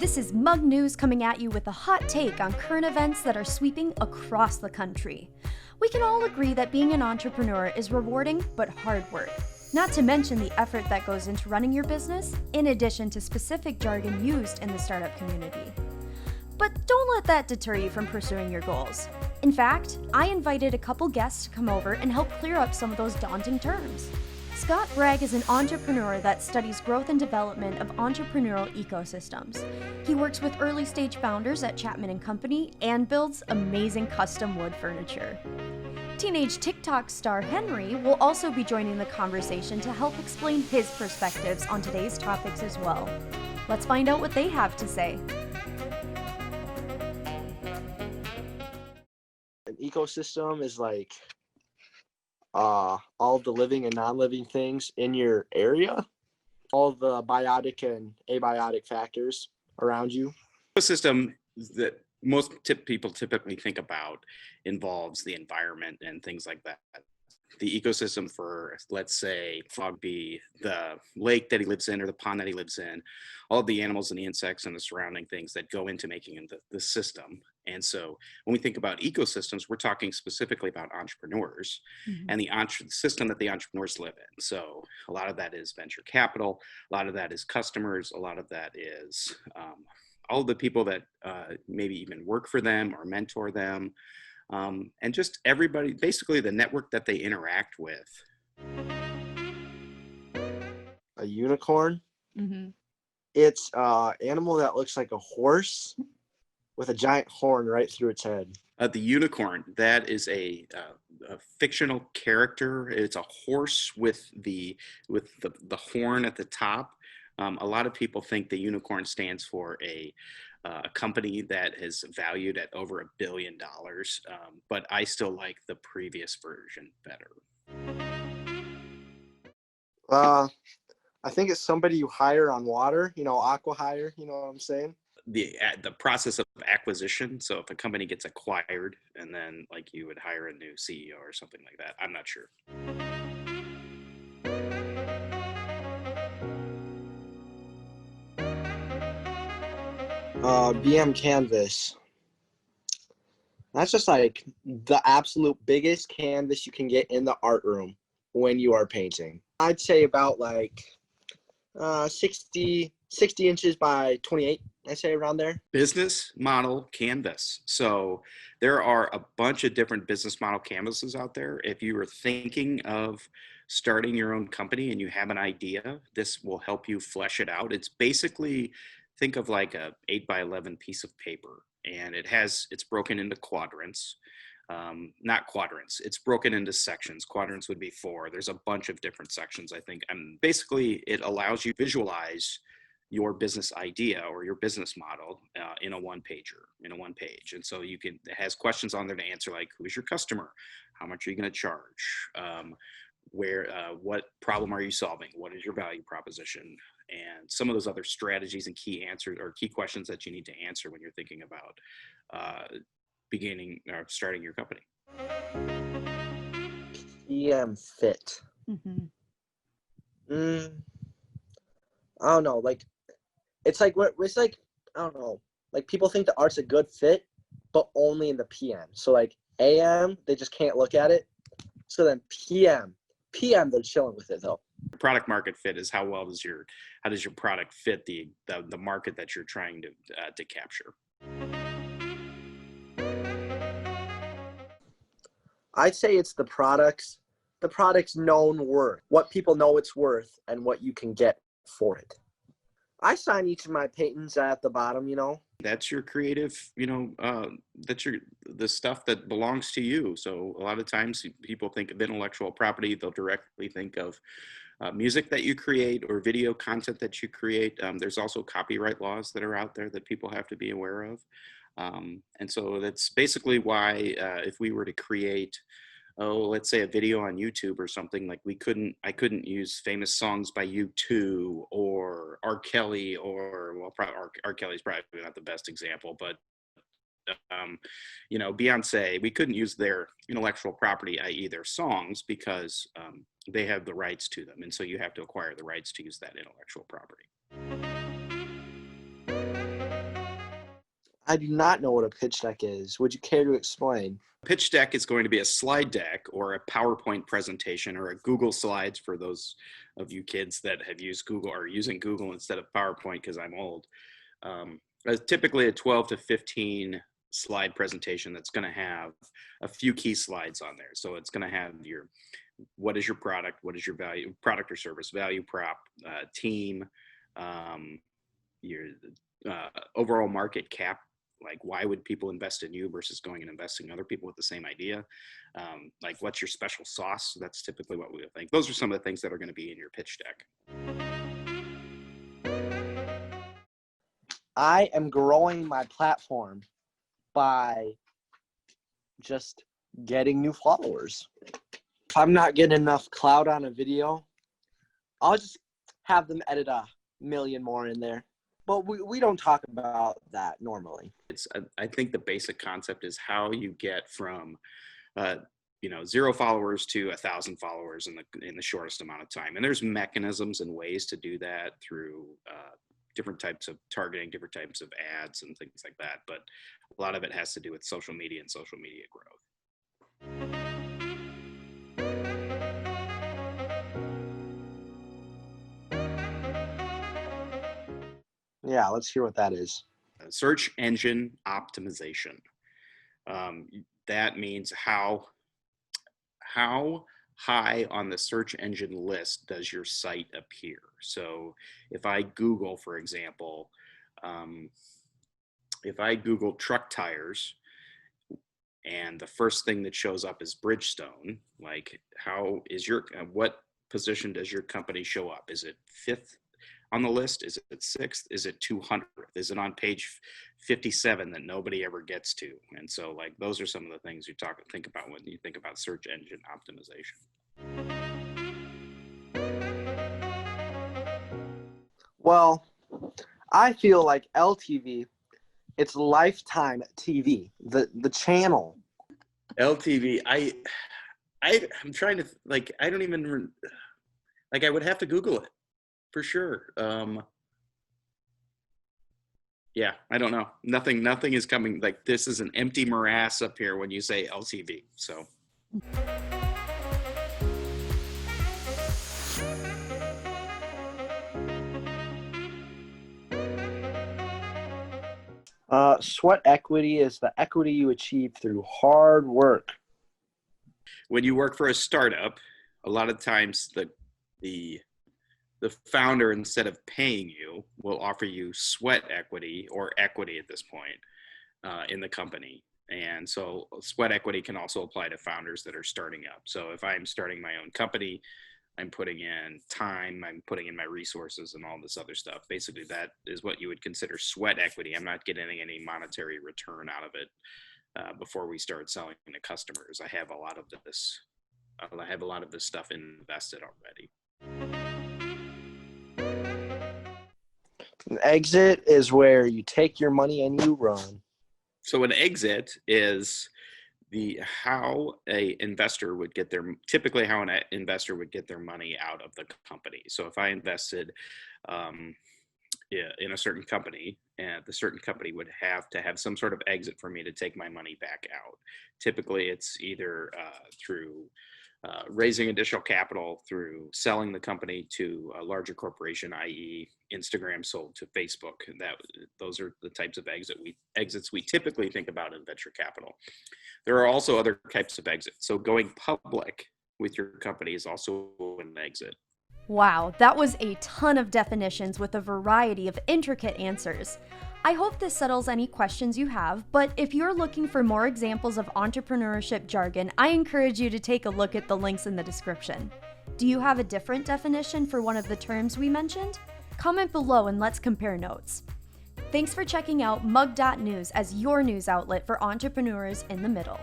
This is MugNews coming at you with a hot take on current events that are sweeping across the country. We can all agree that being an entrepreneur is rewarding but hard work. Not to mention the effort that goes into running your business, in addition to specific jargon used in the startup community. But don't let that deter you from pursuing your goals. In fact, I invited a couple guests to come over and help clear up some of those daunting terms. Scott Bragg is an entrepreneur that studies growth and development of entrepreneurial ecosystems. He works with early-stage founders at Chapman and Company and builds amazing custom wood furniture. Teenage TikTok star Henry will also be joining the conversation to help explain his perspectives on today's topics as well. Let's find out what they have to say. An ecosystem is like all the living and non-living things in your area, all the biotic and abiotic factors around you. Ecosystem that most people typically think about involves the environment and things like that. The ecosystem for, let's say, frog be the lake that he lives in or the pond that he lives in, all of the animals and the insects and the surrounding things that go into making the system. And so when we think about ecosystems, we're talking specifically about entrepreneurs and the system that the entrepreneurs live in. So a lot of that is venture capital, a lot of that is customers, a lot of that is all of the people that maybe even work for them or mentor them. And just everybody, basically the network that they interact with. A unicorn. Mm-hmm. It's an animal that looks like a horse with a giant horn right through its head. The unicorn, that is a fictional character. It's a horse with the horn at the top. A lot of people think the unicorn stands for a company that is valued at over $1 billion, but I still like the previous version better. I think it's somebody you hire on water, ACQUIHIRE, you know what I'm saying? The process of acquisition. So if a company gets acquired and then like you would hire a new CEO or something like that, I'm not sure. BM canvas. That's just like the absolute biggest canvas you can get in the art room when you are painting. I'd say about like 60 inches by 28, I say around there. Business model canvas. So there are a bunch of different business model canvases out there. If you are thinking of starting your own company and you have an idea, this will help you flesh it out. It's basically, think of like a 8x11 piece of paper, and it's broken into quadrants. Not quadrants, it's broken into sections. Quadrants would be 4. There's a bunch of different sections, I think. And basically it allows you to visualize your business idea or your business model in a one page. And so it has questions on there to answer, like, who's your customer? How much are you going to charge? What problem are you solving? What is your value proposition? And some of those other strategies and key answers or key questions that you need to answer when you're thinking about beginning or starting your company. PM fit. I don't know. Like, it's like I don't know. Like, people think the art's a good fit, but only in the PM. So like AM, they just can't look at it. So then PM, they're chilling with it though. Product market fit is how does your product fit the market that you're trying to capture. I'd say it's the product's known worth, what people know it's worth, and what you can get for it. I sign each of my patents at the bottom, That's your creative, that's the stuff that belongs to you. So a lot of times people think of intellectual property, they'll directly think of music that you create or video content that you create. There's also copyright laws that are out there that people have to be aware of. And so that's basically why if we were to create, let's say a video on YouTube or something, like I couldn't use famous songs by U2 or R. Kelly or, well, R. Kelly's probably not the best example, but Beyonce, we couldn't use their intellectual property, i.e. their songs, because they have the rights to them. And so you have to acquire the rights to use that intellectual property. I do not know what a pitch deck is. Would you care to explain? Pitch deck is going to be a slide deck or a PowerPoint presentation or a Google Slides for those of you kids that have used Google or using Google instead of PowerPoint because I'm old. Typically a 12 to 15 slide presentation that's going to have a few key slides on there. So it's going to have your, what is your product? What is your value, product or service, value prop, team, your overall market cap. Like, why would people invest in you versus going and investing in other people with the same idea? Like, what's your special sauce? That's typically what we would think. Those are some of the things that are going to be in your pitch deck. I am growing my platform by just getting new followers. If I'm not getting enough clout on a video, I'll just have them edit 1 million more in there. But we don't talk about that normally. I think the basic concept is how you get from 0 followers to 1,000 followers in the shortest amount of time. And there's mechanisms and ways to do that through different types of targeting, different types of ads and things like that. But a lot of it has to do with social media and social media growth. Yeah, let's hear what that is. Search engine optimization. That means how high on the search engine list does your site appear? So if I Google, for example, if I Google truck tires and the first thing that shows up is Bridgestone, like how is what position does your company show up? Is it 5th on the list? Is it 6th? Is it 200th? Is it on page 57 that nobody ever gets to? And so like those are some of the things you think about when you think about search engine optimization. Well, I feel like LTV, it's Lifetime TV, the channel. LTV, I'm trying to I don't even I would have to Google it for sure. Yeah, I don't know. Nothing is coming. Like this is an empty morass up here when you say LTV. So. Sweat equity is the equity you achieve through hard work. When you work for a startup, a lot of times the founder, instead of paying you, will offer you sweat equity or equity at this point in the company. And so sweat equity can also apply to founders that are starting up. So if I'm starting my own company, I'm putting in time, I'm putting in my resources and all this other stuff. Basically, that is what you would consider sweat equity. I'm not getting any monetary return out of it before we start selling to customers. I have a lot of this stuff invested already. An exit is where you take your money and you run. So an exit is how an investor would get their money out of the company. So if I invested in a certain company, and the certain company would have to have some sort of exit for me to take my money back out. Typically, it's either through raising additional capital, through selling the company to a larger corporation, i.e. Instagram sold to Facebook. Those are the types of exits we typically think about in venture capital. There are also other types of exits. So going public with your company is also an exit. Wow, that was a ton of definitions with a variety of intricate answers. I hope this settles any questions you have, but if you're looking for more examples of entrepreneurship jargon, I encourage you to take a look at the links in the description. Do you have a different definition for one of the terms we mentioned? Comment below and let's compare notes. Thanks for checking out MUG.NEWS as your news outlet for entrepreneurs in the middle.